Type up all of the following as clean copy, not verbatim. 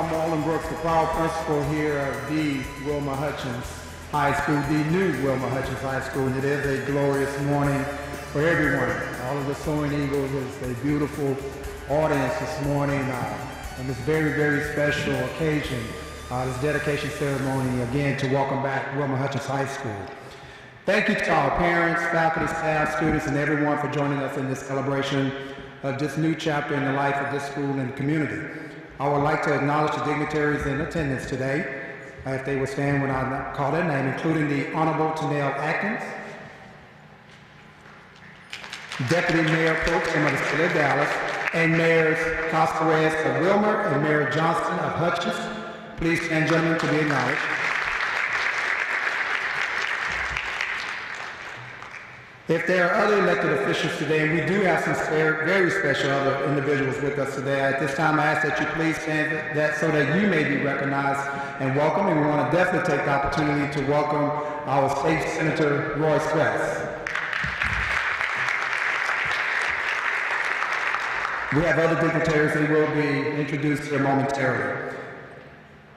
Brooks, the proud principal here of the Wilmer-Hutchins High School, the new Wilmer-Hutchins High School, and it is a glorious morning for everyone. All of the Soaring Eagles is a beautiful audience this morning on this very, very special occasion, this dedication ceremony, again, to welcome back Wilmer-Hutchins High School. Thank you to our parents, faculty, staff, students, and everyone for joining us in this celebration of this new chapter in the life of this school and the community. I would like to acknowledge the dignitaries in attendance today, if they would stand when I call their name, including the Honorable Tanel Atkins, Deputy Mayor Pro Tem of the City of Dallas, and Mayors Cosperez of Wilmer and Mayor Johnson of Hutchins. Please stand, gentlemen, to be acknowledged. If there are other elected officials today, and we do have some very special other individuals with us today, at this time I ask that you please stand so that you may be recognized and welcome. And we want to definitely take the opportunity to welcome our State Senator Royce West. We have other dignitaries that will be introduced here momentarily.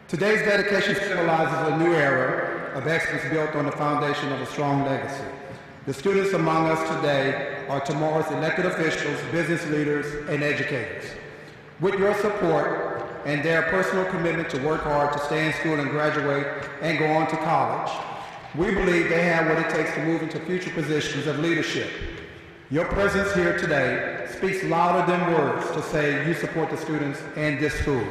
Today's dedication symbolizes a new era of excellence built on the foundation of a strong legacy. The students among us today are tomorrow's elected officials, business leaders, and educators. With your support and their personal commitment to work hard to stay in school and graduate and go on to college, we believe they have what it takes to move into future positions of leadership. Your presence here today speaks louder than words to say you support the students and this school.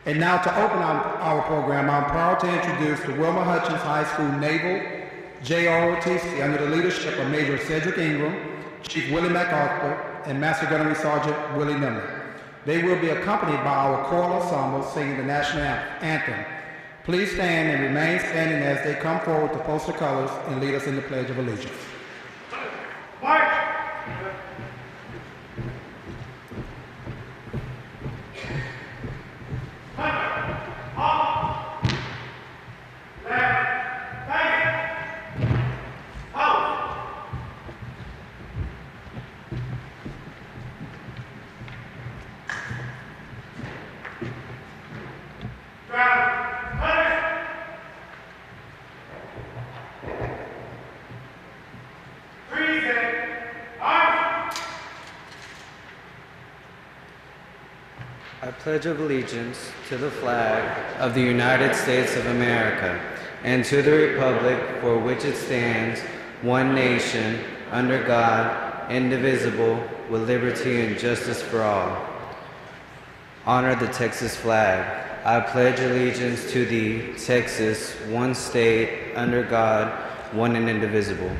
And now to open our program, I'm proud to introduce the Wilmer-Hutchins High School Naval JROTC under the leadership of Major Cedric Ingram, Chief Willie MacArthur, and Master Gunnery Sergeant Willie Nimmer. They will be accompanied by our choral ensemble singing the national anthem. Please stand and remain standing as they come forward to post the colors and lead us in the Pledge of Allegiance. March! I pledge allegiance to the flag of the United States of America and to the republic for which it stands, one nation, under God, indivisible, with liberty and justice for all. Honor the Texas flag. I pledge allegiance to thee, Texas, one state, under God, one and indivisible.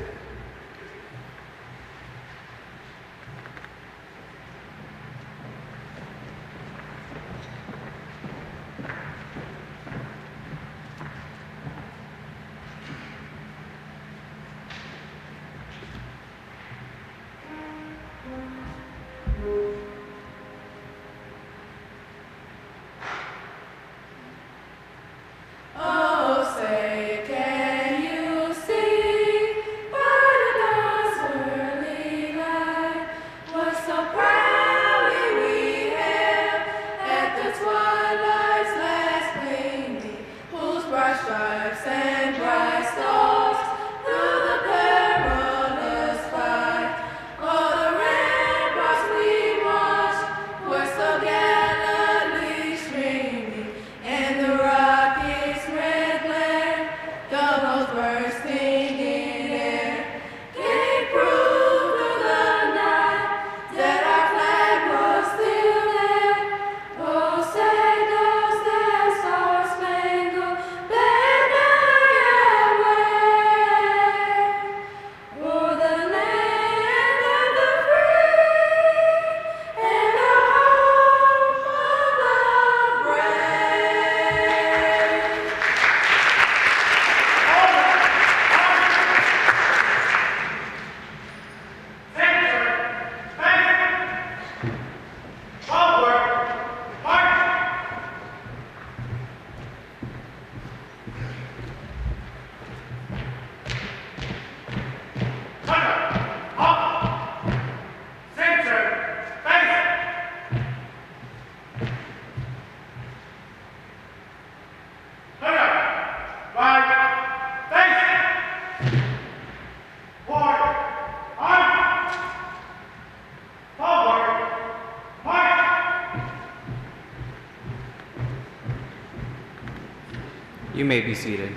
You may be seated.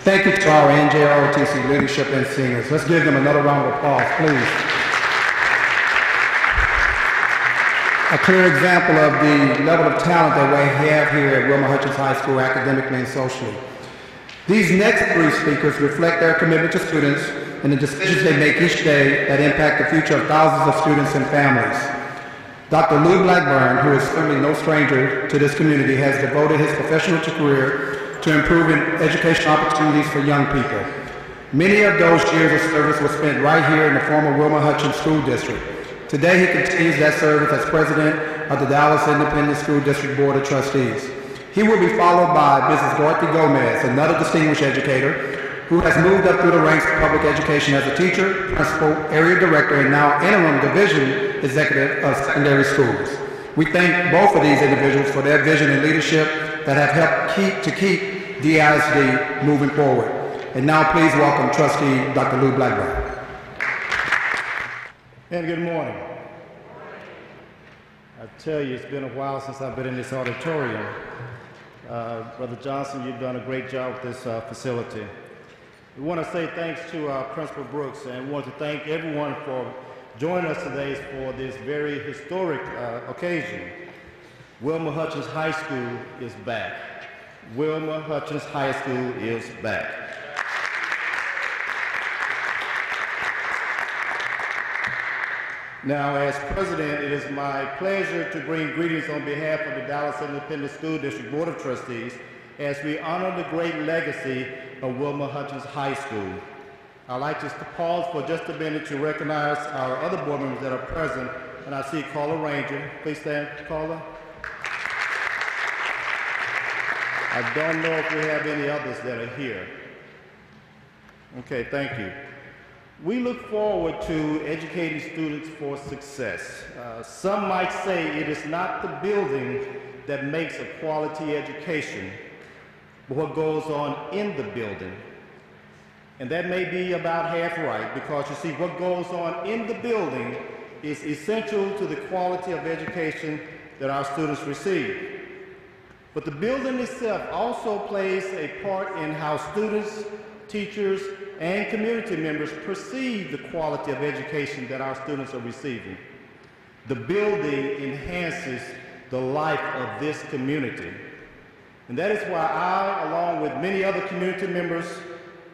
Thank you to our NJROTC leadership and singers. Let's give them another round of applause, please. A clear example of the level of talent that we have here at Wilmer-Hutchins High School academically and socially. These next three speakers reflect their commitment to students and the decisions they make each day that impact the future of thousands of students and families. Dr. Lou Blackburn, who is certainly no stranger to this community, has devoted his professional career to improving educational opportunities for young people. Many of those years of service were spent right here in the former Wilmer-Hutchins School District. Today, he continues that service as president of the Dallas Independent School District Board of Trustees. He will be followed by Mrs. Dorothy Gomez, another distinguished educator who has moved up through the ranks of public education as a teacher, principal, area director, and now interim division executive of secondary schools. We thank both of these individuals for their vision and leadership that have helped keep the ISD moving forward. And now please welcome Trustee Dr. Lou Blackburn. And good morning. I tell you, it's been a while since I've been in this auditorium. Brother Johnson, you've done a great job with this facility. We want to say thanks to Principal Brooks, and we want to thank everyone for joining us today for this very historic occasion. Wilmer-Hutchins High School is back. Wilmer-Hutchins High School is back. Now, as president, it is my pleasure to bring greetings on behalf of the Dallas Independent School District Board of Trustees as we honor the great legacy of Wilmer-Hutchins High School. I'd like just to pause for just a minute to recognize our other board members that are present, and I see Carla Ranger. Please stand, Carla. I don't know if we have any others that are here. Okay, thank you. We look forward to educating students for success. Some might say it is not the building that makes a quality education, but what goes on in the building. And that may be about half right, because you see, what goes on in the building is essential to the quality of education that our students receive. But the building itself also plays a part in how students, teachers, and community members perceive the quality of education that our students are receiving. The building enhances the life of this community. And that is why I, along with many other community members,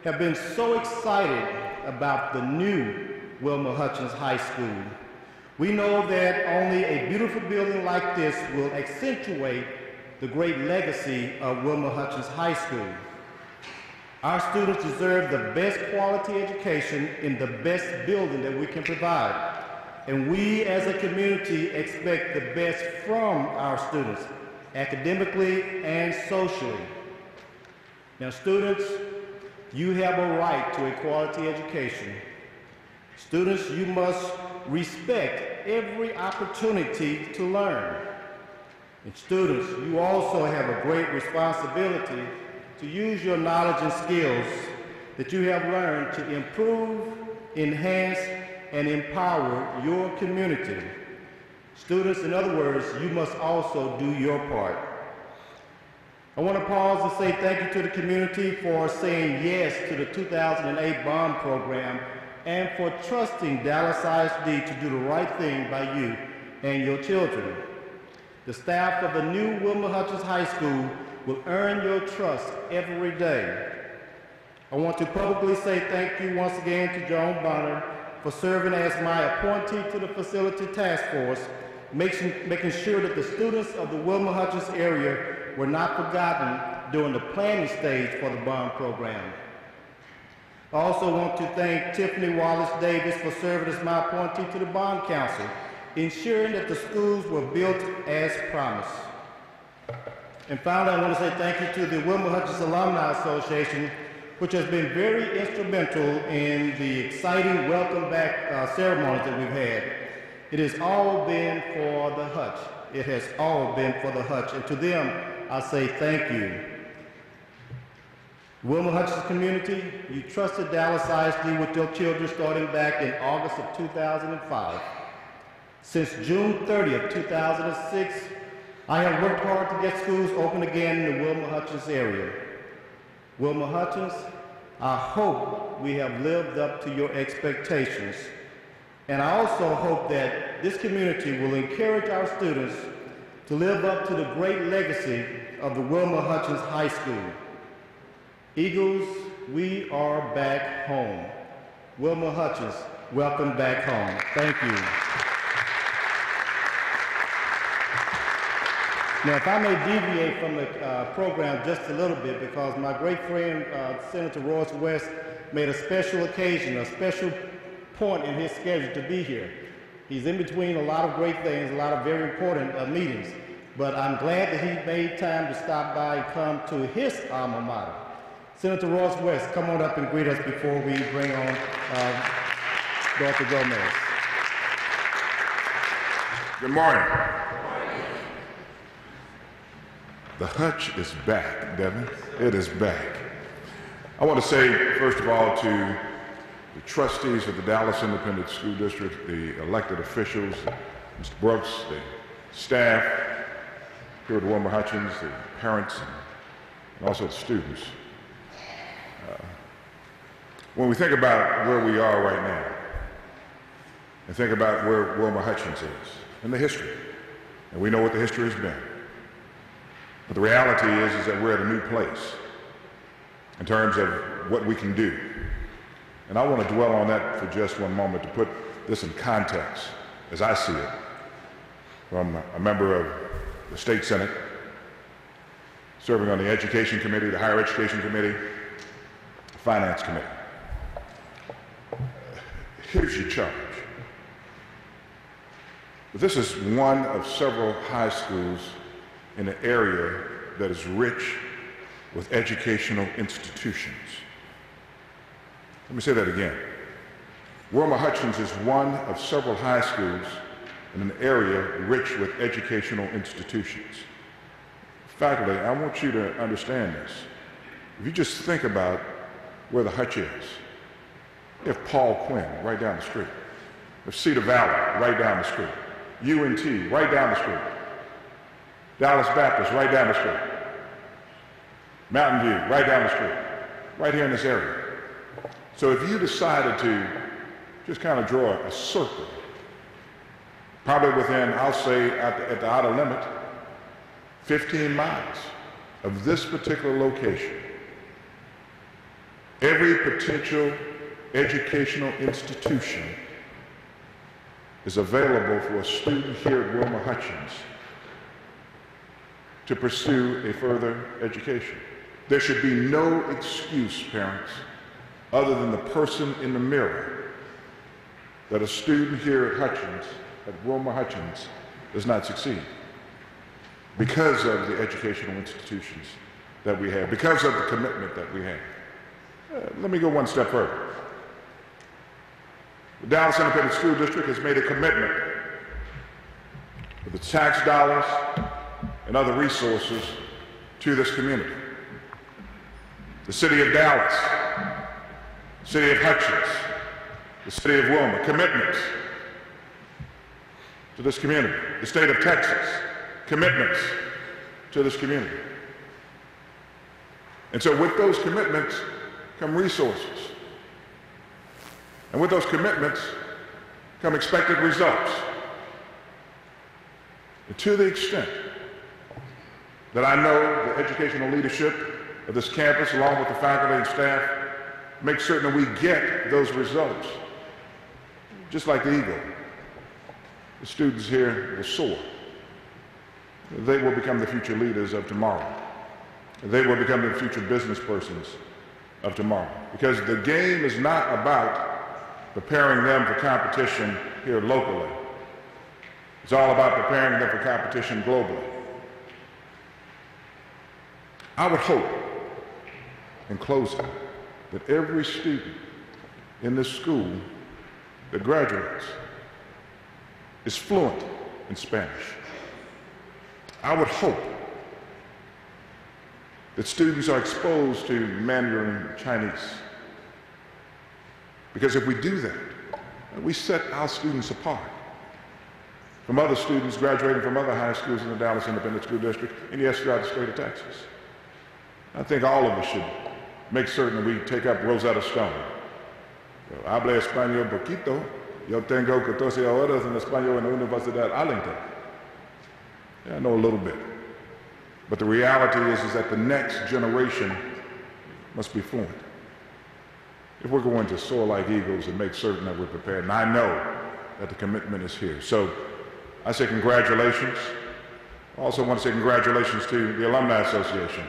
have been so excited about the new Wilmer-Hutchins High School. We know that only a beautiful building like this will accentuate the great legacy of Wilmer-Hutchins High School. Our students deserve the best quality education in the best building that we can provide. And we as a community expect the best from our students, academically and socially. Now students, you have a right to a quality education. Students, you must respect every opportunity to learn. And students, you also have a great responsibility to use your knowledge and skills that you have learned to improve, enhance, and empower your community. Students, in other words, you must also do your part. I want to pause and say thank you to the community for saying yes to the 2008 bond program and for trusting Dallas ISD to do the right thing by you and your children. The staff of the new Wilmer-Hutchins High School will earn your trust every day. I want to publicly say thank you once again to Joan Bonner for serving as my appointee to the Facility Task Force, making sure that the students of the Wilmer-Hutchins area were not forgotten during the planning stage for the bond program. I also want to thank Tiffany Wallace-Davis for serving as my appointee to the Bond Council, ensuring that the schools were built as promised. And finally, I want to say thank you to the Wilmer-Hutchins Alumni Association, which has been very instrumental in the exciting welcome back ceremonies that we've had. It has all been for the Hutch. It has all been for the Hutch. And to them, I say thank you. Wilmer-Hutchins community, you trusted Dallas ISD with your children starting back in August of 2005. Since June 30th, 2006, I have worked hard to get schools open again in the Wilmer-Hutchins area. Wilmer-Hutchins, I hope we have lived up to your expectations. And I also hope that this community will encourage our students to live up to the great legacy of the Wilmer-Hutchins High School. Eagles, we are back home. Wilmer-Hutchins, welcome back home. Thank you. Now, if I may deviate from the program just a little bit, because my great friend, Senator Royce West, made a special occasion, a special point in his schedule to be here. He's in between a lot of great things, a lot of very important meetings, but I'm glad that he made time to stop by and come to his alma mater. Senator Royce West, come on up and greet us before we bring on Dr. Gomez. Good morning. The Hutch is back, Devin. It is back. I want to say, first of all, to the trustees of the Dallas Independent School District, the elected officials, Mr. Brooks, the staff here at Wilmer-Hutchins, the parents, and also the students. When we think about where we are right now, and think about where Wilmer-Hutchins is, and the history, and we know what the history has been, but the reality is that we're at a new place in terms of what we can do. And I want to dwell on that for just one moment to put this in context, as I see it, from a member of the State Senate, serving on the Education Committee, the Higher Education Committee, the Finance Committee. Here's your charge. This is one of several high schools in an area that is rich with educational institutions. Let me say that again. Wilmer-Hutchins is one of several high schools in an area rich with educational institutions. Faculty, I want you to understand this. If you just think about where the Hutch is, you have Paul Quinn right down the street. You have Cedar Valley right down the street. UNT right down the street. Dallas Baptist right down the street. Mountain View right down the street. Right here in this area. So if you decided to just kind of draw a circle, probably within, I'll say at the outer limit, 15 miles of this particular location, every potential educational institution is available for a student here at Wilmer-Hutchins to pursue a further education. There should be no excuse, parents, other than the person in the mirror, that a student here at Hutchins, at Wilmer-Hutchins, does not succeed because of the educational institutions that we have, because of the commitment that we have. Let me go one step further. The Dallas Independent School District has made a commitment with its tax dollars and other resources to this community. The city of Dallas, the city of Hutchins, the city of Wilmer, commitments to this community. The state of Texas, commitments to this community. And so with those commitments come resources. And with those commitments come expected results. And to the extent that I know the educational leadership of this campus, along with the faculty and staff, make certain that we get those results, just like the eagle, the students here will soar. They will become the future leaders of tomorrow. They will become the future business persons of tomorrow. Because the game is not about preparing them for competition here locally. It's all about preparing them for competition globally. I would hope, in closing, that every student in this school that graduates is fluent in Spanish. I would hope that students are exposed to Mandarin Chinese. Because if we do that, we set our students apart. from other students graduating from other high schools in the Dallas Independent School District, and yes, throughout the state of Texas. I think all of us should make certain that we take up Rosetta Stone. Habla español poquito. Yo tengo 14 horas en español en la Universidad Arlington. Yeah, I know a little bit. But the reality is that the next generation must be fluent. If we're going to soar like eagles and make certain that we're prepared, and I know that the commitment is here. So I say congratulations. I also want to say congratulations to the Alumni Association.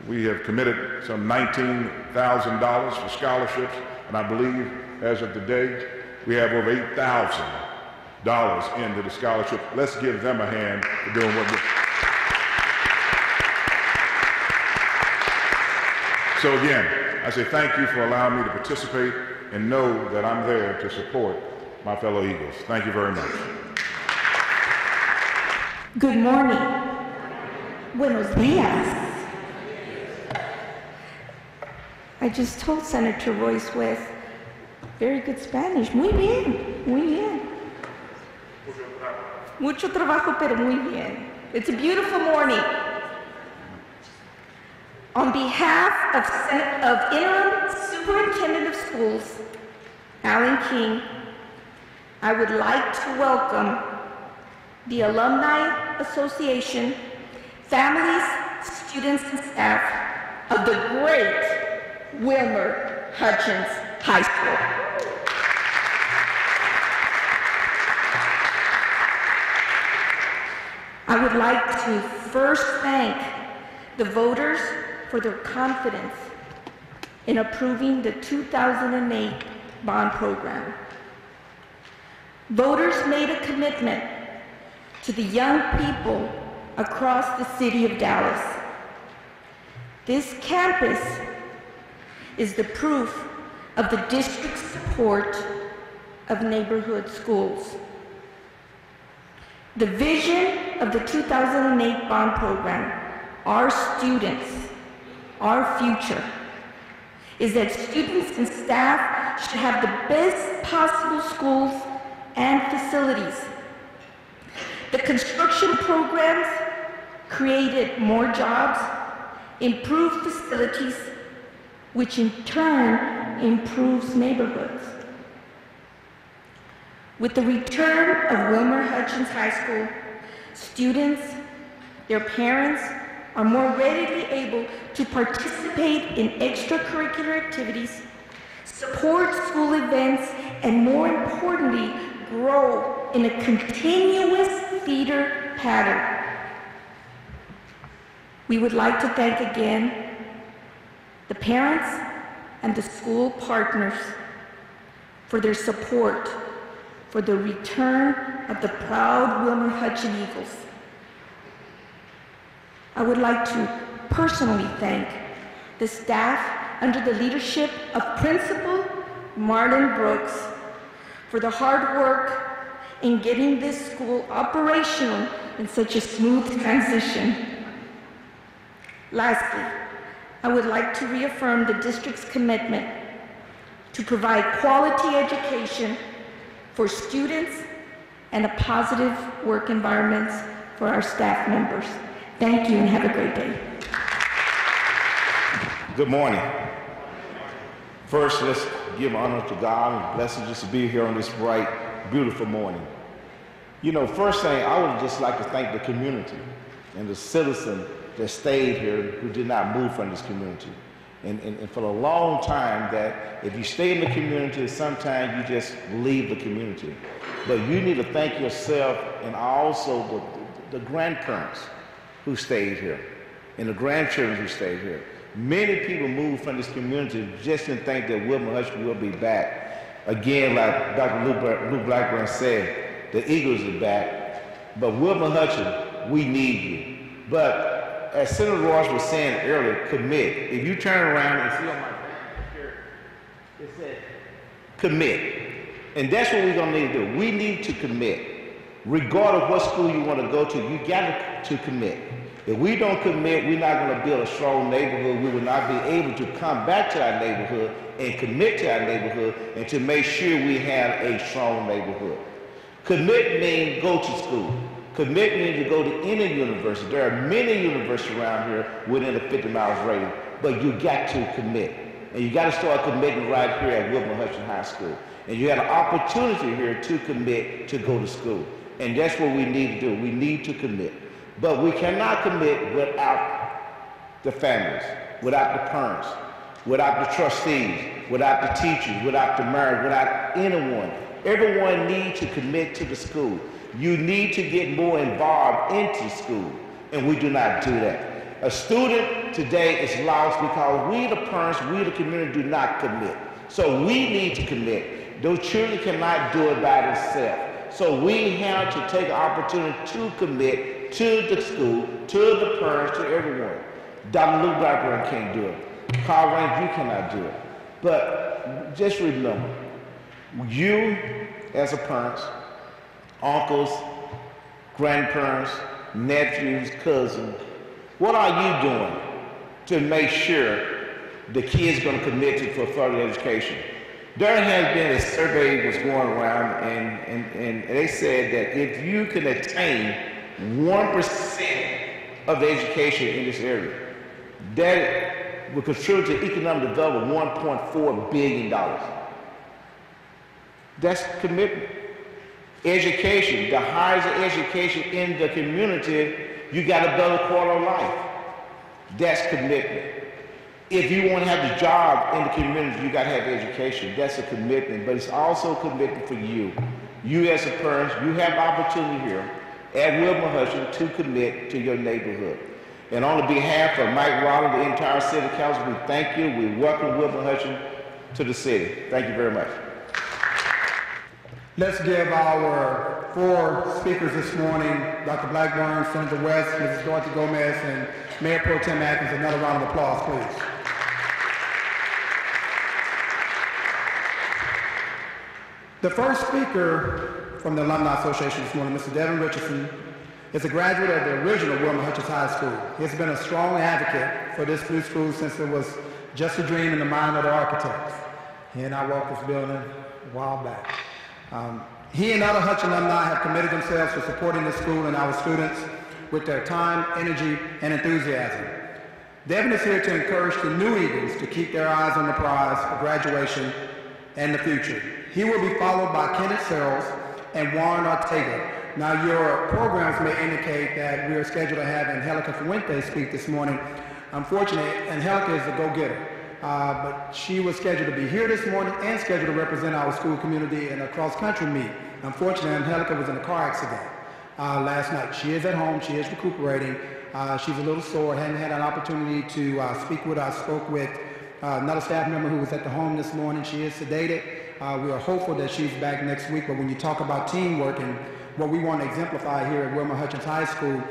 We have committed some $19,000 for scholarships, and I believe as of today, we have over $8,000 into the scholarship. Let's give them a hand for doing what we're doing. So again, I say thank you for allowing me to participate and know that I'm there to support my fellow Eagles. Thank you very much. Good morning. Buenos días. I just told Senator Royce with very good Spanish. Muy bien, muy bien. Mucho trabajo, pero muy bien. It's a beautiful morning. On behalf of Interim Superintendent of Schools, Alan King, I would like to welcome the Alumni Association, families, students, and staff of the great Wilmer-Hutchins High School. I would like to first thank the voters for their confidence in approving the 2008 bond program. Voters made a commitment to the young people across the city of Dallas. This campus is the proof of the district's support of neighborhood schools. The vision of the 2008 bond program, our students, our future, is that students and staff should have the best possible schools and facilities. The construction programs created more jobs, improved facilities, which in turn improves neighborhoods. With the return of Wilmer-Hutchins High School, students, their parents are more readily able to participate in extracurricular activities, support school events, and more importantly, grow in a continuous feeder pattern. We would like to thank again the parents and the school partners for their support for the return of the proud Wilmer-Hutchins Eagles. I would like to personally thank the staff under the leadership of Principal Marlon Brooks for the hard work in getting this school operational in such a smooth transition. Lastly, I would like to reaffirm the district's commitment to provide quality education for students and a positive work environment for our staff members. Thank you and have a great day. Good morning. First, let's give honor to God and blessings just to be here on this bright, beautiful morning. You know, first thing, I would just like to thank the community and the citizens that stayed here who did not move from this community. And for a long time that if you stay in the community, sometimes you just leave the community. But you need to thank yourself and also the grandparents who stayed here and the grandchildren who stayed here. Many people moved from this community just didn't think that Wilmer-Hutchins will be back. Again, like Dr. Lou Blackburn said, the Eagles are back, but Wilmer-Hutchins, we need you. But as Senator Royce was saying earlier, commit. If you turn around and see on my back here, it says commit. And that's what we're gonna need to do. We need to commit. Regardless of what school you want to go to, you got to commit. If we don't commit, we're not going to build a strong neighborhood. We will not be able to come back to our neighborhood and commit to our neighborhood and to make sure we have a strong neighborhood. Commit means go to school. Commit means to go to any university. There are many universities around here within a 50 miles radius, but you got to commit. And you got to start committing right here at Wilmer-Hutchins High School. And you have an opportunity here to commit to go to school. And that's what we need to do. We need to commit. But we cannot commit without the families, without the parents, without the trustees, without the teachers, without the mayors, without anyone. Everyone needs to commit to the school. You need to get more involved into school, and we do not do that. A student today is lost because we, the parents, we, the community, do not commit. So we need to commit. Those children cannot do it by themselves. So we have to take an opportunity to commit to the school, to the parents, to everyone. Dr. Luke Blackburn can't do it. Carl Raines, you cannot do it. But just remember, you as a parent, uncles, grandparents, nephews, cousins, what are you doing to make sure the kids are going to commit to for further education? There has been a survey that was going around, and they said that if you can attain 1% of the education in this area, that will contribute to economic development of $1.4 billion. That's commitment. Education, the higher the education in the community, you got a better quality of life. That's commitment. If you want to have a job in the community, you got to have education. That's a commitment, but it's also a commitment for you. You as a parent, you have opportunity here at Wilmer-Hutchins to commit to your neighborhood. And on behalf of Mike Rollins, the entire city council, we thank you. We welcome Wilmer-Hutchins to the city. Thank you very much. Let's give our 4 speakers this morning, Dr. Blackburn, Senator West, Mrs. Dorothy Gomez, and Mayor Pro Tem Atkins, another round of applause, please. The first speaker from the Alumni Association this morning, Mr. Devin Richardson, is a graduate of the original Wilmer-Hutchins High School. He has been a strong advocate for this new school since it was just a dream in the mind of the architects. He and I walked this building a while back. He and other Hutchins alumni have committed themselves to supporting this school and our students with their time, energy, and enthusiasm. Devin is here to encourage the new Eagles to keep their eyes on the prize of graduation and the future. He will be followed by Kenneth Searles and Warren Ortega. Now, your programs may indicate that we are scheduled to have Angelica Fuente speak this morning. Unfortunately, Angelica is a go-getter. But she was scheduled to be here this morning and scheduled to represent our school community in a cross-country meet. Unfortunately, Angelica was in a car accident last night. She is at home. She is recuperating. She's a little sore. Hadn't had an opportunity to speak with us. Spoke with another staff member who was at the home this morning. She is sedated. We are hopeful that she's back next week. But when you talk about teamwork and what we want to exemplify here at Wilmer-Hutchins High School,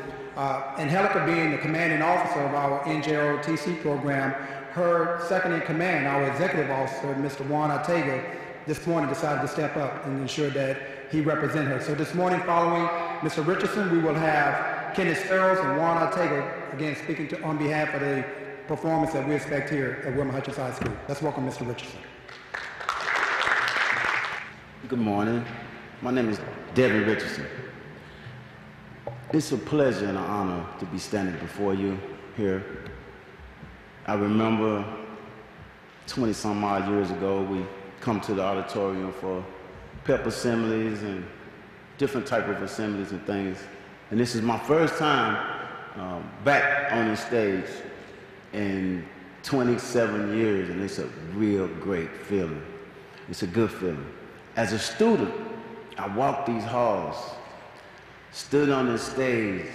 Angelica being the commanding officer of our NJROTC program, her second in command, our executive officer, Mr. Warren Ortega, this morning decided to step up and ensure that he represent her. So this morning, following Mr. Richardson, we will have Kenneth Searles and Warren Ortega, again, speaking on behalf of the performance that we expect here at Wilmer-Hutchins High School. Let's welcome Mr. Richardson. Good morning. My name is Devin Richardson. It's a pleasure and an honor to be standing before you here. I remember 20-some odd years ago, we come to the auditorium for pep assemblies and different type of assemblies and things. And this is my first time back on the stage in 27 years, and it's a real great feeling. It's a good feeling. As a student, I walked these halls, stood on the stage,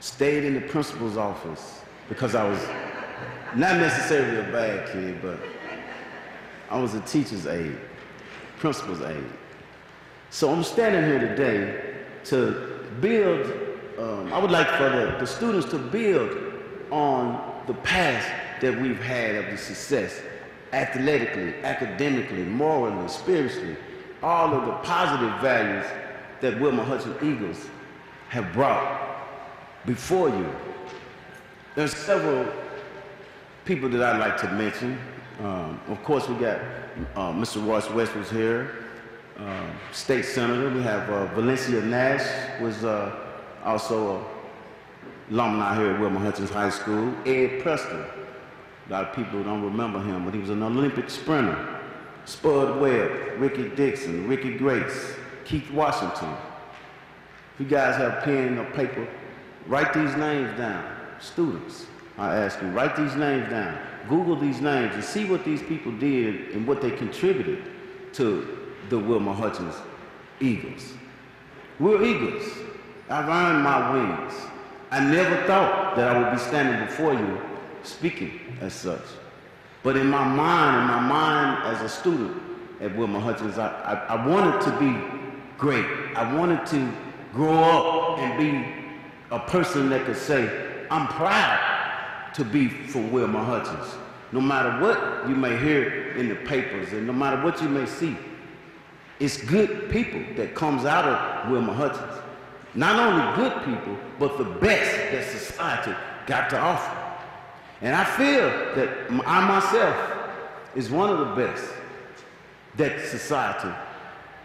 stayed in the principal's office, because I was not necessarily a bad kid, but I was a teacher's aide, principal's aide. So I'm standing here today to build, I would like for the students to build on the past that we've had of the success, athletically, academically, morally, spiritually, all of the positive values that Wilmer-Hutchins Eagles have brought before you. There's several people that I'd like to mention. Of course, we got Mr. Royce West was here. state senator. We have Valencia Nash, was also a alumni here at Wilmer-Hutchins High School. Ed Preston, a lot of people don't remember him, but he was an Olympic sprinter. Spud Webb, Ricky Dixon, Ricky Grace, Keith Washington. If you guys have pen or paper, write these names down. Students, I ask you, write these names down. Google these names and see what these people did and what they contributed to the Wilmer-Hutchins Eagles. We're Eagles. I've earned my wings. I never thought that I would be standing before you speaking as such. But in my mind as a student at Wilmer-Hutchins, I wanted to be great. I wanted to grow up and be a person that could say, I'm proud to be from Wilmer-Hutchins. No matter what you may hear in the papers and no matter what you may see, it's good people that comes out of Wilmer-Hutchins. Not only good people, but the best that society got to offer. And I feel that I myself is one of the best that society,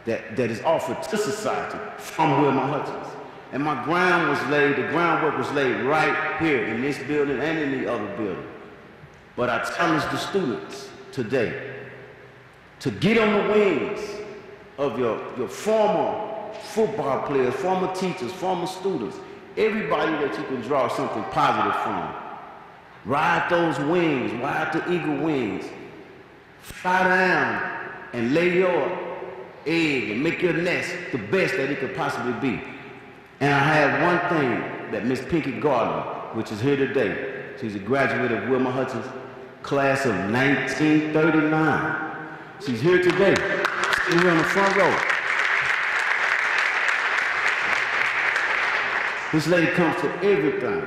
that is offered to society from Wilmer-Hutchins. And my the groundwork was laid right here in this building and in the other building. But I challenge the students today to get on the wings of your former football players, former teachers, former students, everybody that you can draw something positive from. Ride those wings, ride the eagle wings. Fly down and lay your egg and make your nest the best that it could possibly be. And I have one thing that Miss Pinky Gardner, which is here today, she's a graduate of Wilmer-Hutchins, class of 1939. She's here today, sitting here on the front row. This lady comes to everything.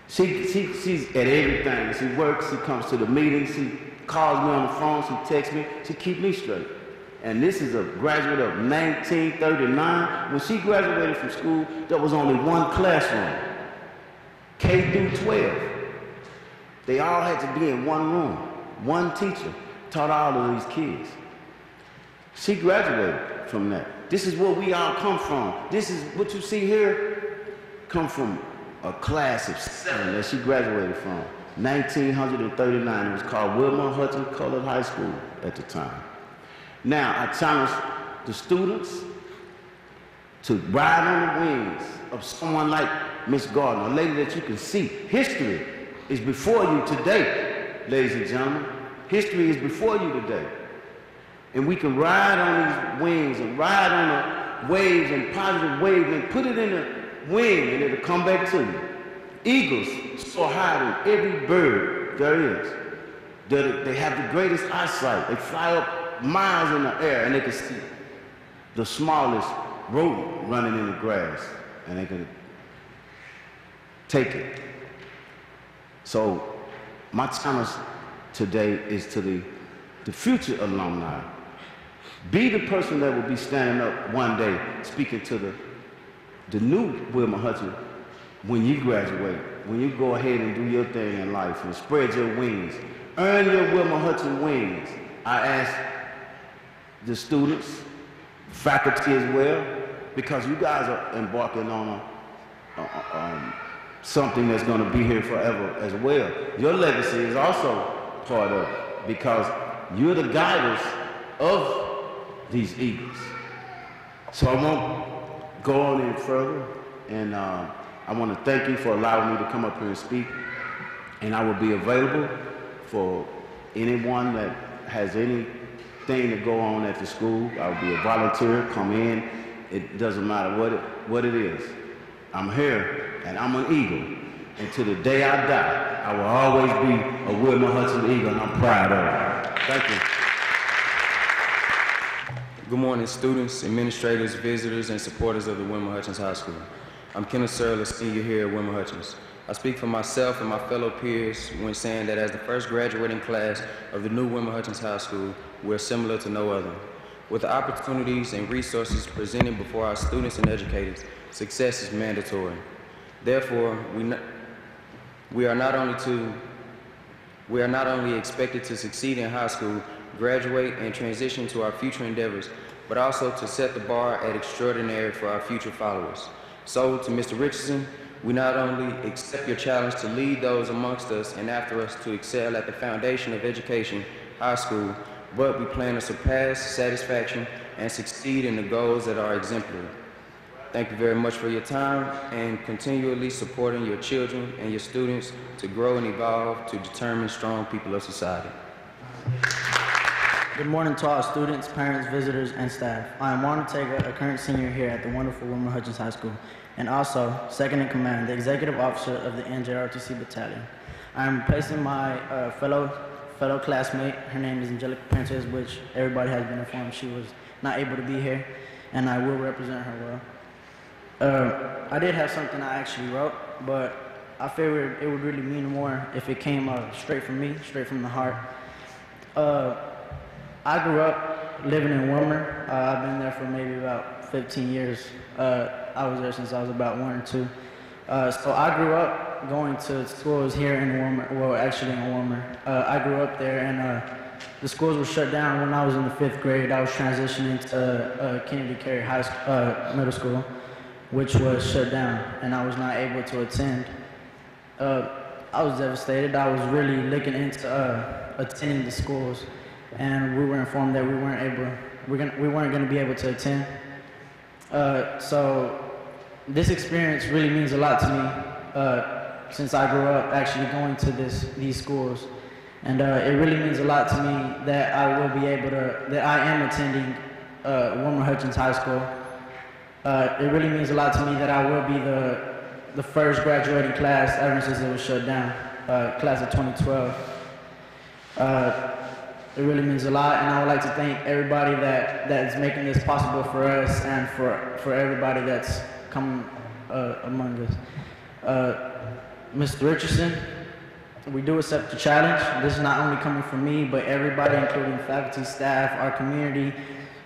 She's at everything. She works, she comes to the meetings, she calls me on the phone, she texts me, she keeps me straight. And this is a graduate of 1939. When she graduated from school, there was only one classroom, K through 12. They all had to be in one room. One teacher taught all of these kids. She graduated from that. This is where we all come from. This is what you see here, come from a class of 7 that she graduated from. 1939, it was called Wilmer-Hutchins Colored High School at the time. Now, I challenge the students to ride on the wings of someone like Miss Gardner, a lady that you can see. History is before you today, ladies and gentlemen. History is before you today. And we can ride on these wings and ride on the waves and positive waves and put it in a wing and it'll come back to you. Eagles soar higher than every bird there is. They have the greatest eyesight. They fly up miles in the air and they can see the smallest rodent running in the grass and they can take it. So my challenge today is to the future alumni. Be the person that will be standing up one day speaking to the new Wilmer-Hutchins when you graduate, when you go ahead and do your thing in life and spread your wings. Earn your Wilmer-Hutchins wings. I ask the students, faculty as well, because you guys are embarking on something that's going to be here forever as well. Your legacy is also part of it because you're the guiders of these Eagles. So I won't go on any further, and I want to thank you for allowing me to come up here and speak, and I will be available for anyone that has anything to go on at the school. I'll be a volunteer, come in. It doesn't matter what it is. I'm here, and I'm an Eagle. And to the day I die, I will always be a Wilmer-Hutchins Eagle, and I'm proud of it. Thank you. Good morning, students, administrators, visitors, and supporters of the Wilmer-Hutchins High School. I'm Kenneth Searle, a senior here at Wilmer-Hutchins. I speak for myself and my fellow peers when saying that as the first graduating class of the new Wilmer-Hutchins High School, we're similar to no other. With the opportunities and resources presented before our students and educators, success is mandatory. Therefore, we are not only expected to succeed in high school, graduate, and transition to our future endeavors, but also to set the bar at extraordinary for our future followers. So, to Mr. Richardson, we not only accept your challenge to lead those amongst us and after us to excel at the foundation of education, high school, but we plan to surpass satisfaction and succeed in the goals that are exemplary. Thank you very much for your time and continually supporting your children and your students to grow and evolve to determine strong people of society. Good morning to all students, parents, visitors, and staff. I am Juan Ortega, a current senior here at the wonderful Wilmer-Hutchins High School, and also second in command, the executive officer of the NJROTC Battalion. I am replacing my fellow classmate. Her name is Angelica Prentice, which everybody has been informed she was not able to be here, and I will represent her well. I did have something I actually wrote, but I figured it would really mean more if it came straight from me, straight from the heart. I grew up living in Wilmer. I've been there for maybe about 15 years. I was there since I was about 1 or 2. So I grew up going to schools here in Wilmer, well, actually in Wilmer. I grew up there, and the schools were shut down when I was in the 5th grade. I was transitioning to Kennedy Carey High School, Middle School, which was shut down, and I was not able to attend. I was devastated. I was really looking into attending the schools, and we were informed that we weren't going to be able to attend. So this experience really means a lot to me since I grew up actually going to these schools, and it really means a lot to me that I am attending Wilmer-Hutchins High School. It really means a lot to me that I will be the first graduating class ever since it was shut down, class of 2012. It really means a lot, and I would like to thank everybody that is making this possible for us and for everybody that's come among us. Mr. Richardson, we do accept the challenge. This is not only coming from me, but everybody, including faculty, staff, our community,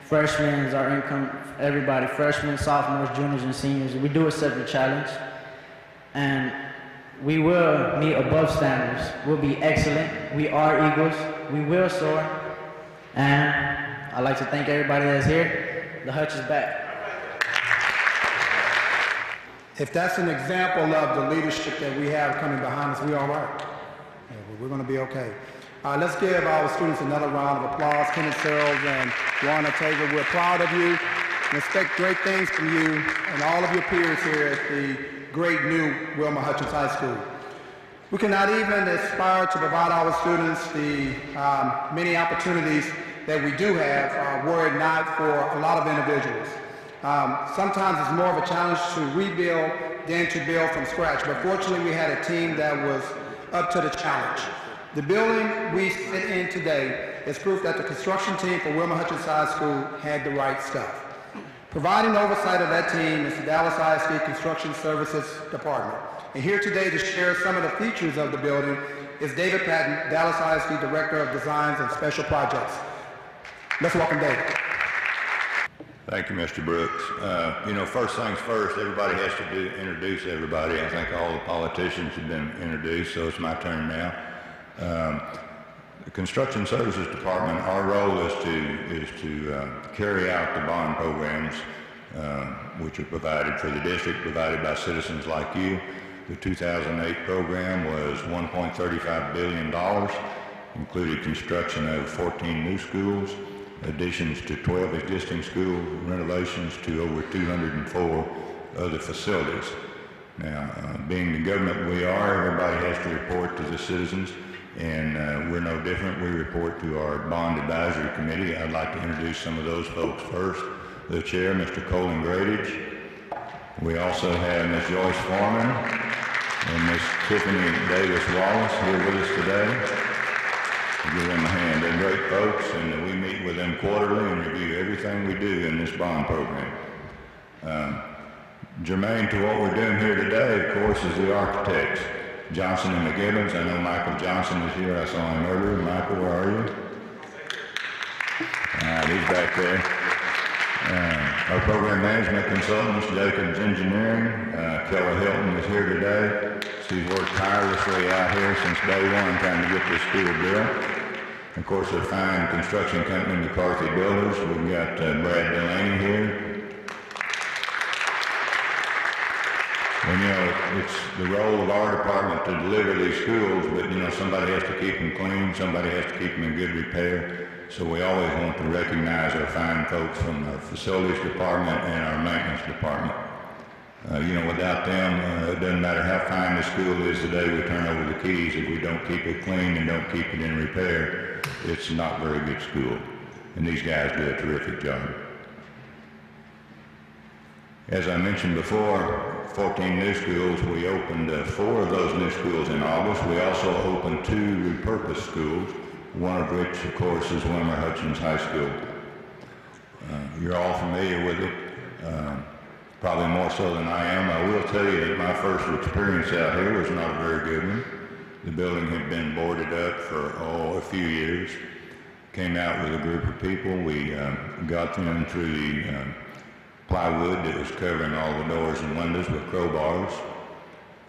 freshmen, our income, everybody, freshmen, sophomores, juniors, and seniors. We do accept the challenge, and we will meet above standards. We'll be excellent. We are Eagles. We will soar, and I'd like to thank everybody that's here. The Hutch is back. If that's an example of the leadership that we have coming behind us, we're all right. Yeah, we're going to be okay. Let's give our students another round of applause. Kenneth Searles and Juan Ortega, we're proud of you and expect great things from you and all of your peers here at the great new Wilmer-Hutchins High School. We cannot even aspire to provide our students the many opportunities that we do have were it not for a lot of individuals. Sometimes it's more of a challenge to rebuild than to build from scratch, but fortunately we had a team that was up to the challenge. The building we sit in today is proof that the construction team for Wilmer-Hutchins High School had the right stuff. Providing oversight of that team is the Dallas ISD Construction Services Department. And here today to share some of the features of the building is David Patton, Dallas ISD Director of Designs and Special Projects. Let's welcome David. Thank you, Mr. Brooks. First things first, everybody has to introduce everybody. I think all the politicians have been introduced, so it's my turn now. The Construction Services Department, our role is to carry out the bond programs which are provided for the district, provided by citizens like you. The 2008 program was $1.35 billion, included construction of 14 new schools, additions to 12 existing schools, renovations to over 204 other facilities. Now, being the government we are, everybody has to report to the citizens, and we're no different. We report to our Bond Advisory Committee. I'd like to introduce some of those folks first. The chair, Mr. Colin Gradage. We also have Ms. Joyce Foreman and Ms. Tiffany Davis-Wallace here with us today. Give them a hand. They're great folks, and we meet with them quarterly and review everything we do in this bond program. Germane to what we're doing here today, of course, is the architects. Johnson and McGibbons. I know Michael Johnson is here. I saw him earlier. Michael, where are you? All right, he's back there. Our program management consultants, Jacobs Engineering. Keller Hilton is here today. She's worked tirelessly out here since day one trying to get this school built. Of course, a fine construction company, McCarthy Builders. We've got Brad Delaney here. And you know, it's the role of our department to deliver these schools, but you know, somebody has to keep them clean, somebody has to keep them in good repair. So we always want to recognize our fine folks from our facilities department and our maintenance department. You know, without them, it doesn't matter how fine the school is the day we turn over the keys. If we don't keep it clean and don't keep it in repair, it's not a very good school. And these guys do a terrific job. As I mentioned before, 14 new schools. We opened 4 of those new schools in August. We also opened 2 repurposed schools, one of which, of course, is Wilmer-Hutchins High School. You're all familiar with it, probably more so than I am. I will tell you that my first experience out here was not a very good one. The building had been boarded up for, a few years. Came out with a group of people. We got them through the plywood that was covering all the doors and windows with crowbars.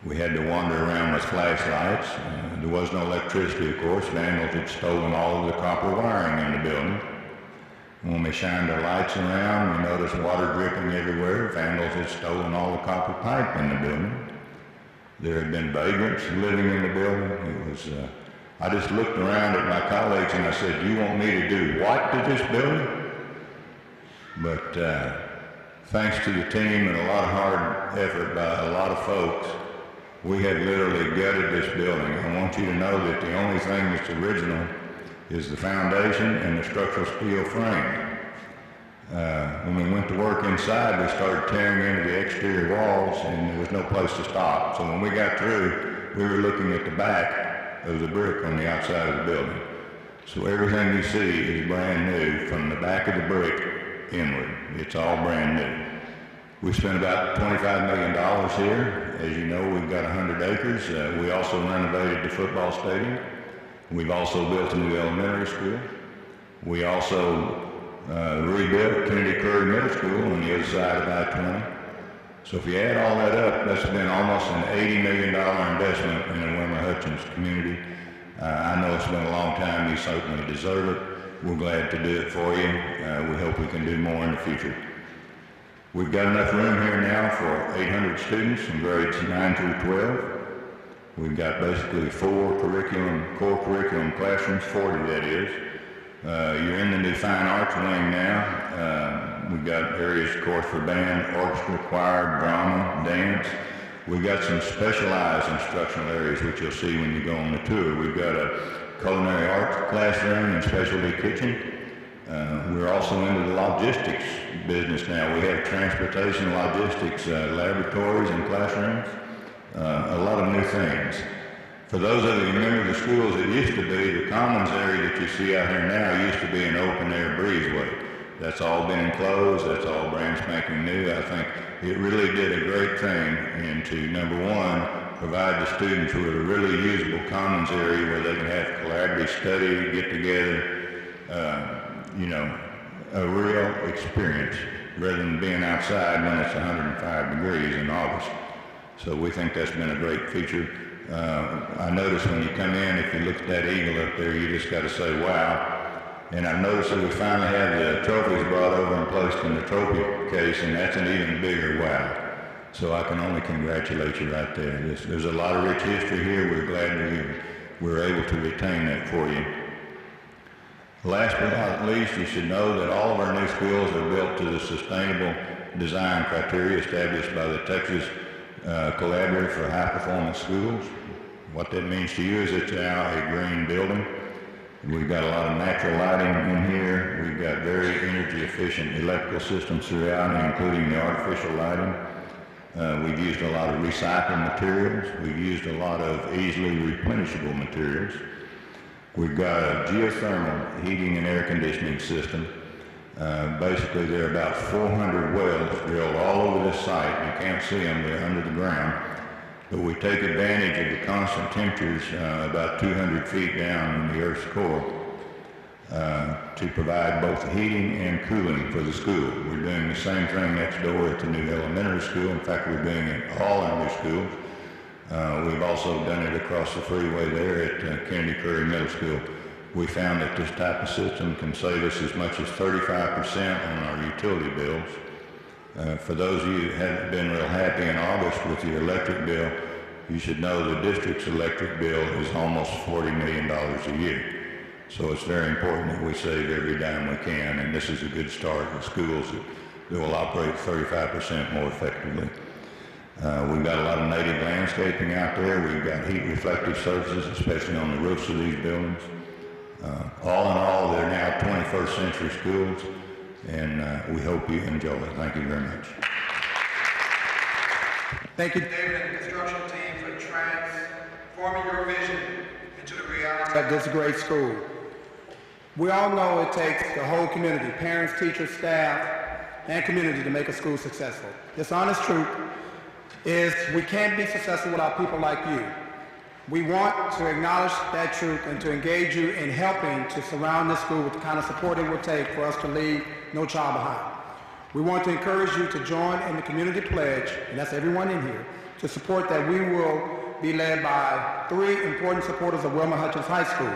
We had to wander around with flashlights. There was no electricity, of course. Vandals had stolen all of the copper wiring in the building. When we shined our lights around, we noticed water dripping everywhere. Vandals had stolen all the copper pipe in the building. There had been vagrants living in the building. It was, I just looked around at my colleagues and I said, "Do you want me to do what to this building?" But thanks to the team and a lot of hard effort by a lot of folks, we have literally gutted this building. I want you to know that the only thing that's original is the foundation and the structural steel frame. When we went to work inside, we started tearing into the exterior walls and there was no place to stop. So when we got through, we were looking at the back of the brick on the outside of the building. So everything you see is brand new from the back of the brick inward. It's all brand new. We spent about $25 million here. As you know, we've got 100 acres. We also renovated the football stadium. We've also built a new elementary school. We also rebuilt Kennedy Curry Middle School on the other side of I-20. So if you add all that up, that's been almost an $80 million investment in the Wilmer-Hutchins community. I know it's been a long time. You certainly deserve it. We're glad to do it for you. We hope we can do more in the future. We've got enough room here now for 800 students in grades 9 through 12. We've got basically 4 core curriculum classrooms, 40 that is. You're in the new fine arts wing now. We've got areas, of course, for band, orchestra, choir, drama, dance. We've got some specialized instructional areas, which you'll see when you go on the tour. We've got a culinary arts classroom and specialty kitchen. We're also into the logistics business now. We have transportation logistics laboratories and classrooms. A lot of new things. For those of you who remember the schools, it used to be the commons area that you see out here now used to be an open air breezeway. That's all been enclosed. That's all brand spanking new. I think it really did a great thing into, number one, provide the students with a really usable commons area where they can have collaborative study, get together, a real experience rather than being outside when it's 105 degrees in August. So we think that's been a great feature. I noticed when you come in, if you look at that eagle up there, you just got to say, wow. And I've noticed that we finally have the trophies brought over and placed in the trophy case, and that's an even bigger wow. So I can only congratulate you right there. There's a lot of rich history here. We're glad we're able to retain that for you. Last but not least, you should know that all of our new schools are built to the sustainable design criteria established by the Texas Collaborative for High Performance Schools. What that means to you is it's now a green building. We've got a lot of natural lighting in here. We've got very energy efficient electrical systems throughout, including the artificial lighting. We've used a lot of recycled materials. We've used a lot of easily replenishable materials. We've got a geothermal heating and air conditioning system. Basically, there are about 400 wells drilled all over this site. You can't see them, they're under the ground. But we take advantage of the constant temperatures about 200 feet down in the Earth's core to provide both heating and cooling for the school. We're doing the same thing next door at the new elementary school. In fact, we're doing it all in new schools. We've also done it across the freeway there at Kennedy Curry Middle School. We found that this type of system can save us as much as 35% on our utility bills. For those of you who haven't been real happy in August with your electric bill, you should know the district's electric bill is almost $40 million a year. So it's very important that we save every dime we can, and this is a good start with schools that will operate 35% more effectively. We've got a lot of native landscaping out there. We've got heat reflective surfaces, especially on the roofs of these buildings. All in all, they're now 21st century schools, and we hope you enjoy it. Thank you very much. Thank you, David, and the construction team for transforming your vision into the reality of this great school. We all know it takes the whole community, parents, teachers, staff, and community to make a school successful. This honest truth is we can't be successful without people like you. We want to acknowledge that truth and to engage you in helping to surround this school with the kind of support it will take for us to leave no child behind. We want to encourage you to join in the community pledge, and that's everyone in here, to support that we will be led by 3 important supporters of Wilmer-Hutchins High School.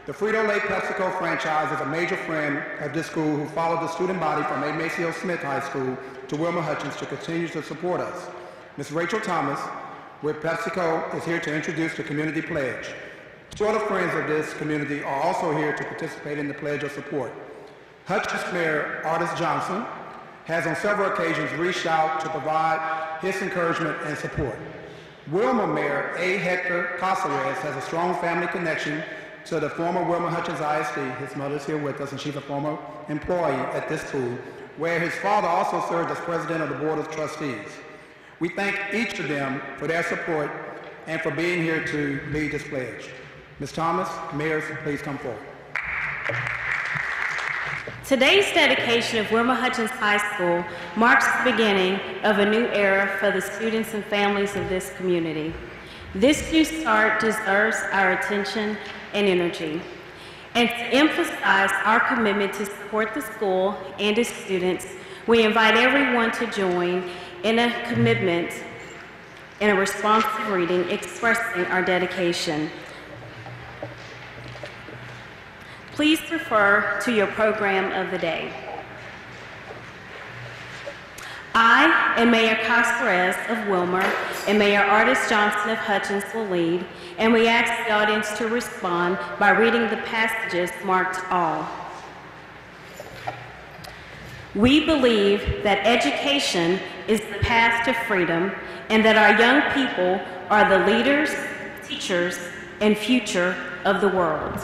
The Frito-Lay PepsiCo franchise is a major friend of this school who followed the student body from A. Maceo Smith High School to Wilmer-Hutchins to continue to support us. Ms. Rachel Thomas with PepsiCo is here to introduce the community pledge. 2 other friends of this community are also here to participate in the pledge of support. Hutchins Mayor Artis Johnson has on several occasions reached out to provide his encouragement and support. Wilmer Mayor A. Hector Casares has a strong family connection to the former Wilmer-Hutchins ISD. His mother's here with us, and she's a former employee at this school, where his father also served as president of the Board of Trustees. We thank each of them for their support and for being here to lead this pledge. Ms. Thomas, mayors, please come forward. Today's dedication of Wilmer-Hutchins High School marks the beginning of a new era for the students and families of this community. This new start deserves our attention and energy. And to emphasize our commitment to support the school and its students, we invite everyone to join in a commitment in a responsive reading expressing our dedication. Please refer to your program of the day. I and Mayor Casares of Wilmer and Mayor Artis Johnson of Hutchins will lead, and we ask the audience to respond by reading the passages marked all. We believe that education is the path to freedom and that our young people are the leaders, teachers, and future of the world.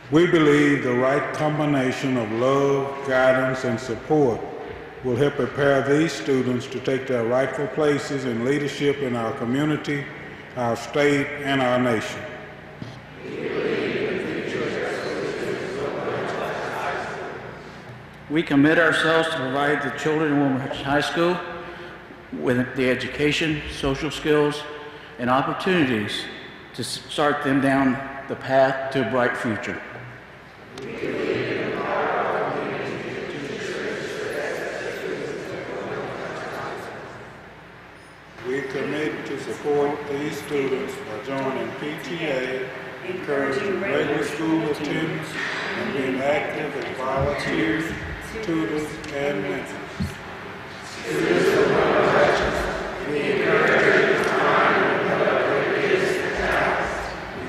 We believe the right combination of love, guidance, and support will help prepare these students to take their rightful places in leadership in our community, our state, and our nation. We commit ourselves to provide the children of Wilmer-Hutchins High School with the education, social skills, and opportunities to start them down the path to a bright future. We commit to support these students by joining PTA, encouraging regular school attendance, and being active as volunteers, tutors, and mentors. Students of Wilmer-Hutchins, we encourage you to find and develop your gifts and talents.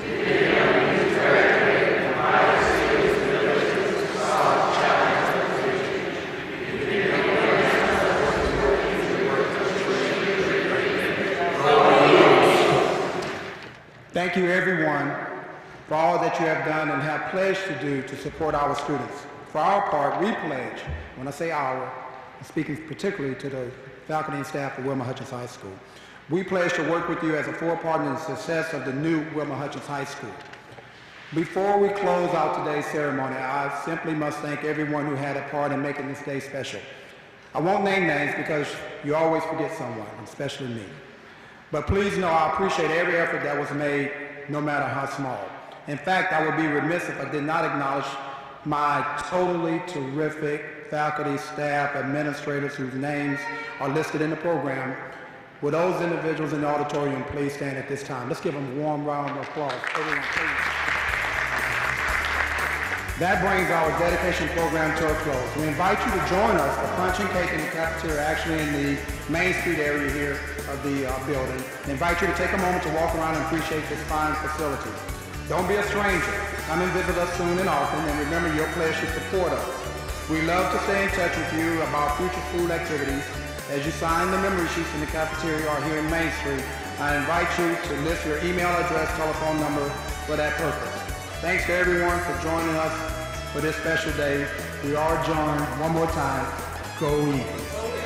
We begin to graduate and provide students the ability to solve challenges of the future. We begin to support the work of Thank you, everyone, for all that you have done and have pledged to do to support our students. For our part, we pledge, when I say our, I'm speaking particularly to the faculty and staff of Wilmer-Hutchins High School, we pledge to work with you as a full partner in the success of the new Wilmer-Hutchins High School. Before we close out today's ceremony, I simply must thank everyone who had a part in making this day special. I won't name names because you always forget someone, especially me. But please know I appreciate every effort that was made, no matter how small. In fact, I would be remiss if I did not acknowledge my totally terrific faculty, staff, administrators whose names are listed in the program, Will those individuals in the auditorium please stand at this time? Let's give them a warm round of applause. Everyone, please. That brings our dedication program to a close. We invite you to join us for punch and cake in the cafeteria, actually in the Main Street area here of the building. We invite you to take a moment to walk around and appreciate this fine facility. Don't be a stranger. Come and visit us soon and often, and remember your pledge to support us. We love to stay in touch with you about future school activities. As you sign the memory sheets in the cafeteria or here in Main Street, I invite you to list your email address, telephone number for that purpose. Thanks to everyone for joining us for this special day. We are adjourned. One more time. Go Eagles.